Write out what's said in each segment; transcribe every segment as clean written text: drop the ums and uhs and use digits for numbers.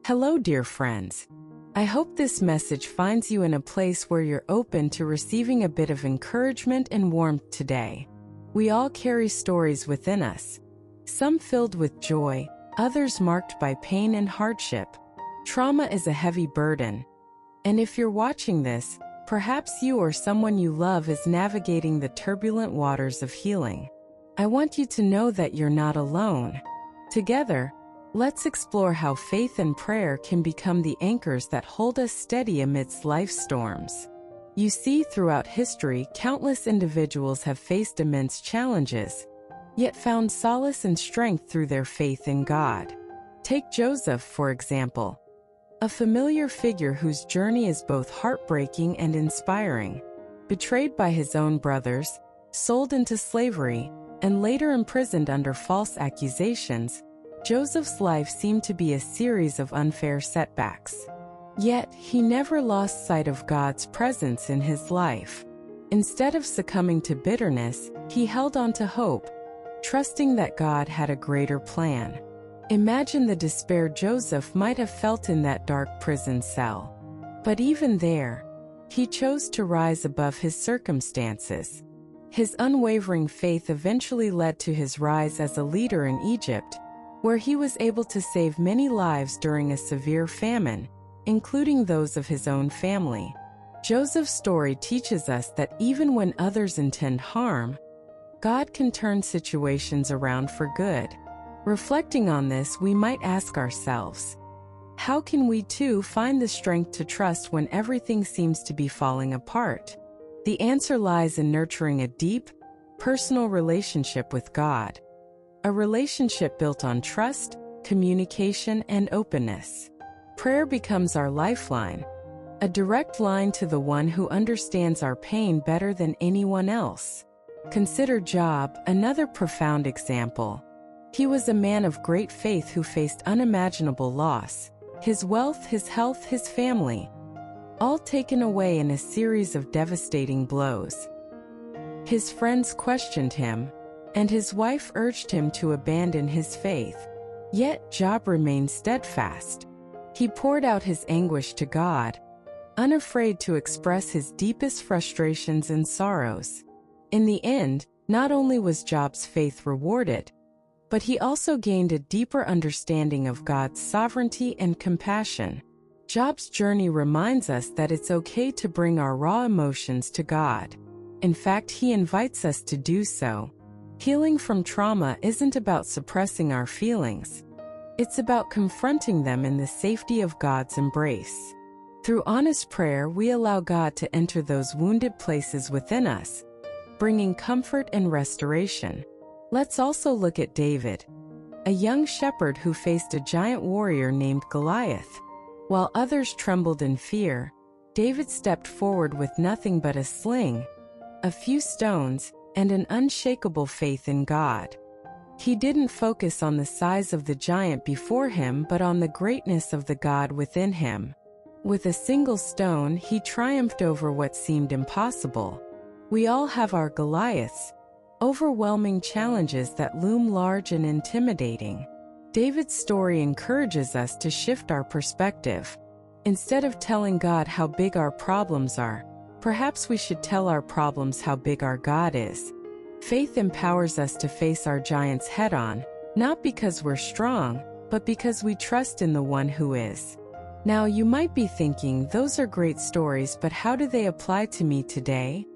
Hello, dear friends. I hope this message finds you in a place where you're open to receiving a bit of encouragement and warmth today. We all carry stories within us, some filled with joy, others marked by pain and hardship. Trauma is a heavy burden. And if you're watching this, perhaps you or someone you love is navigating the turbulent waters of healing. I want you to know that you're not alone. Together, let's explore how faith and prayer can become the anchors that hold us steady amidst life's storms. You see, throughout history, countless individuals have faced immense challenges, yet found solace and strength through their faith in God. Take Joseph, for example, a familiar figure whose journey is both heartbreaking and inspiring. Betrayed by his own brothers, sold into slavery, and later imprisoned under false accusations, Joseph's life seemed to be a series of unfair setbacks. Yet, he never lost sight of God's presence in his life. Instead of succumbing to bitterness, he held on to hope, trusting that God had a greater plan. Imagine the despair Joseph might have felt in that dark prison cell. But even there, he chose to rise above his circumstances. His unwavering faith eventually led to his rise as a leader in Egypt, where he was able to save many lives during a severe famine, including those of his own family. Joseph's story teaches us that even when others intend harm, God can turn situations around for good. Reflecting on this, we might ask ourselves, how can we too find the strength to trust when everything seems to be falling apart? The answer lies in nurturing a deep, personal relationship with God. A relationship built on trust, communication, and openness. Prayer becomes our lifeline, a direct line to the one who understands our pain better than anyone else. Consider Job, another profound example. He was a man of great faith who faced unimaginable loss, his wealth, his health, his family, all taken away in a series of devastating blows. His friends questioned him, and his wife urged him to abandon his faith. Yet Job remained steadfast. He poured out his anguish to God, unafraid to express his deepest frustrations and sorrows. In the end, not only was Job's faith rewarded, but he also gained a deeper understanding of God's sovereignty and compassion. Job's journey reminds us that it's okay to bring our raw emotions to God. In fact, he invites us to do so. Healing from trauma isn't about suppressing our feelings. It's about confronting them in the safety of God's embrace. Through honest prayer, we allow God to enter those wounded places within us, bringing comfort and restoration. Let's also look at David, a young shepherd who faced a giant warrior named Goliath. While others trembled in fear, David stepped forward with nothing but a sling, a few stones, and an unshakable faith in God. He didn't focus on the size of the giant before him but on the greatness of the God within him. With a single stone, he triumphed over what seemed impossible. We all have our Goliaths, overwhelming challenges that loom large and intimidating. David's story encourages us to shift our perspective. Instead of telling God how big our problems are, perhaps we should tell our problems how big our God is. Faith empowers us to face our giants head-on, not because we're strong, but because we trust in the one who is. Now, you might be thinking, those are great stories, but how do they apply to me today?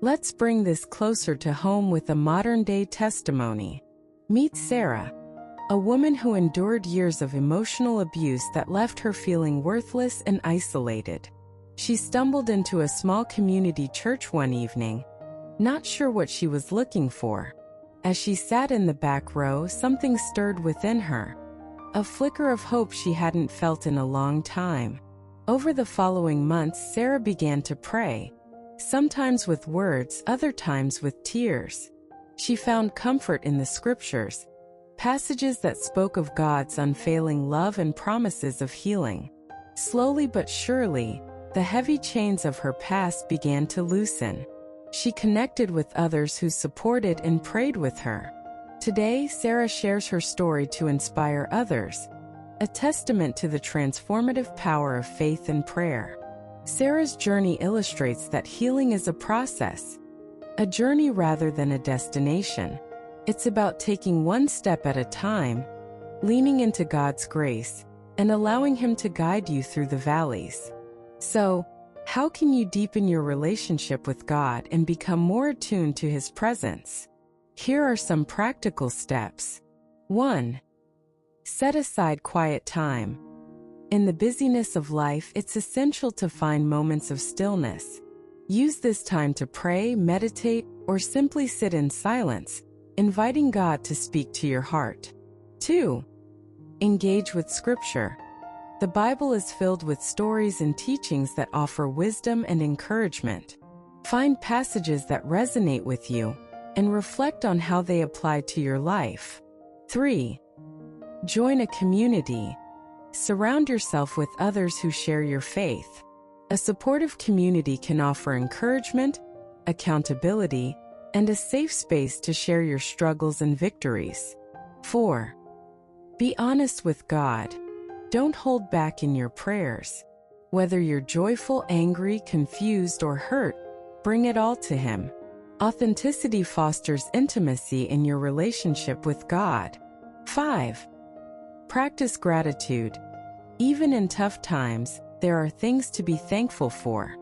Let's bring this closer to home with a modern-day testimony. Meet Sarah, a woman who endured years of emotional abuse that left her feeling worthless and isolated. She stumbled into a small community church one evening, not sure what she was looking for. As she sat in the back row, something stirred within her, a flicker of hope she hadn't felt in a long time. Over the following months, Sarah began to pray, sometimes with words, other times with tears. She found comfort in the scriptures, passages that spoke of God's unfailing love and promises of healing. Slowly but surely, the heavy chains of her past began to loosen. She connected with others who supported and prayed with her. Today, Sarah shares her story to inspire others, a testament to the transformative power of faith and prayer. Sarah's journey illustrates that healing is a process, a journey rather than a destination. It's about taking one step at a time, leaning into God's grace, and allowing Him to guide you through the valleys. So, how can you deepen your relationship with God and become more attuned to His presence? Here are some practical steps. 1. Set aside quiet time. In the busyness of life, it's essential to find moments of stillness. Use this time to pray, meditate, or simply sit in silence, inviting God to speak to your heart. 2. Engage with Scripture. The Bible is filled with stories and teachings that offer wisdom and encouragement. Find passages that resonate with you and reflect on how they apply to your life. 3. Join a community. Surround yourself with others who share your faith. A supportive community can offer encouragement, accountability, and a safe space to share your struggles and victories. 4. Be honest with God. Don't hold back in your prayers. Whether you're joyful, angry, confused, or hurt, bring it all to Him. Authenticity fosters intimacy in your relationship with God. 5. Practice gratitude. Even in tough times, there are things to be thankful for.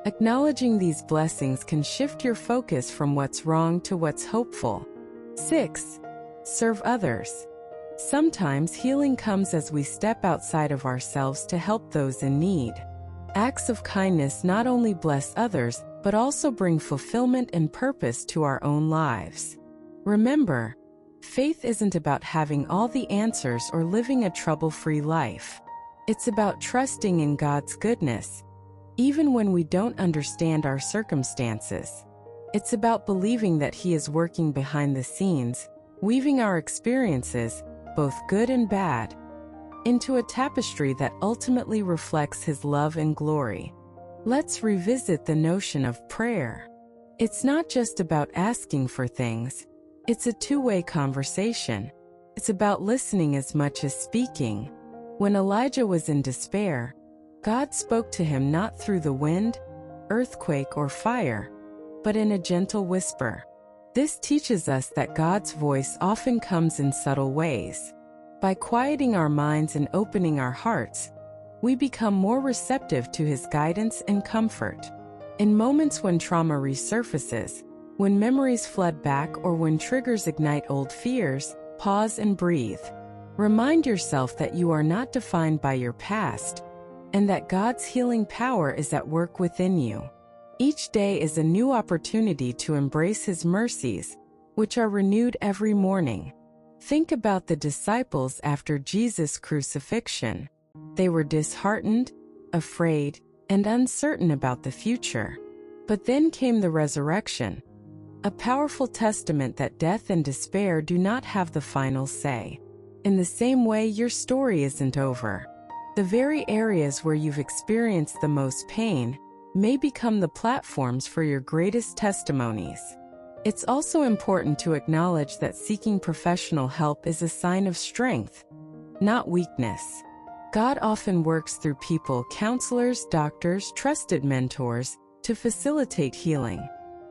Acknowledging these blessings can shift your focus from what's wrong to what's hopeful. 6. Serve others. Sometimes healing comes as we step outside of ourselves to help those in need. Acts of kindness not only bless others, but also bring fulfillment and purpose to our own lives. Remember, faith isn't about having all the answers or living a trouble-free life. It's about trusting in God's goodness, even when we don't understand our circumstances. It's about believing that He is working behind the scenes, weaving our experiences, both good and bad, into a tapestry that ultimately reflects His love and glory. Let's revisit the notion of prayer. It's not just about asking for things. It's a two-way conversation. It's about listening as much as speaking. When Elijah was in despair, God spoke to him not through the wind, earthquake, or fire, but in a gentle whisper. This teaches us that God's voice often comes in subtle ways. By quieting our minds and opening our hearts, we become more receptive to His guidance and comfort. In moments when trauma resurfaces, when memories flood back, or when triggers ignite old fears, pause and breathe. Remind yourself that you are not defined by your past, and that God's healing power is at work within you. Each day is a new opportunity to embrace His mercies, which are renewed every morning. Think about the disciples after Jesus' crucifixion. They were disheartened, afraid, and uncertain about the future. But then came the resurrection, a powerful testament that death and despair do not have the final say. In the same way, your story isn't over. The very areas where you've experienced the most pain may become the platforms for your greatest testimonies. It's also important to acknowledge that seeking professional help is a sign of strength, not weakness. God often works through people, counselors, doctors, trusted mentors, to facilitate healing.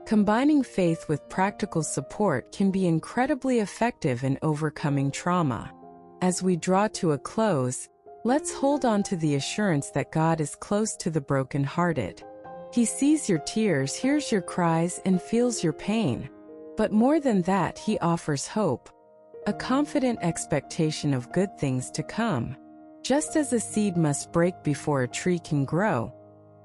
Combining faith with practical support can be incredibly effective in overcoming trauma. As we draw to a close, let's hold on to the assurance that God is close to the brokenhearted. He sees your tears, hears your cries, and feels your pain. But more than that, He offers hope, a confident expectation of good things to come. Just as a seed must break before a tree can grow,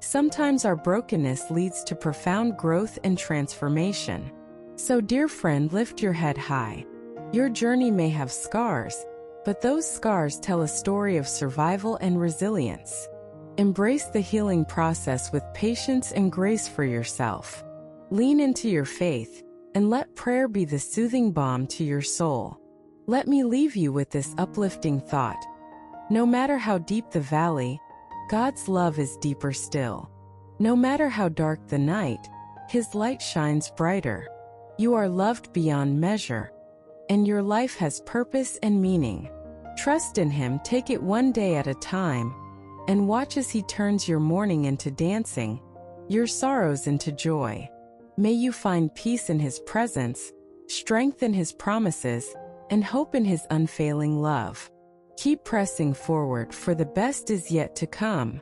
sometimes our brokenness leads to profound growth and transformation. So, dear friend, lift your head high. Your journey may have scars, but those scars tell a story of survival and resilience. Embrace the healing process with patience and grace for yourself. Lean into your faith, and let prayer be the soothing balm to your soul. Let me leave you with this uplifting thought. No matter how deep the valley, God's love is deeper still. No matter how dark the night, His light shines brighter. You are loved beyond measure, and your life has purpose and meaning. Trust in Him, take it one day at a time, and watch as He turns your mourning into dancing, your sorrows into joy. May you find peace in His presence, strength in His promises, and hope in His unfailing love. Keep pressing forward, for the best is yet to come.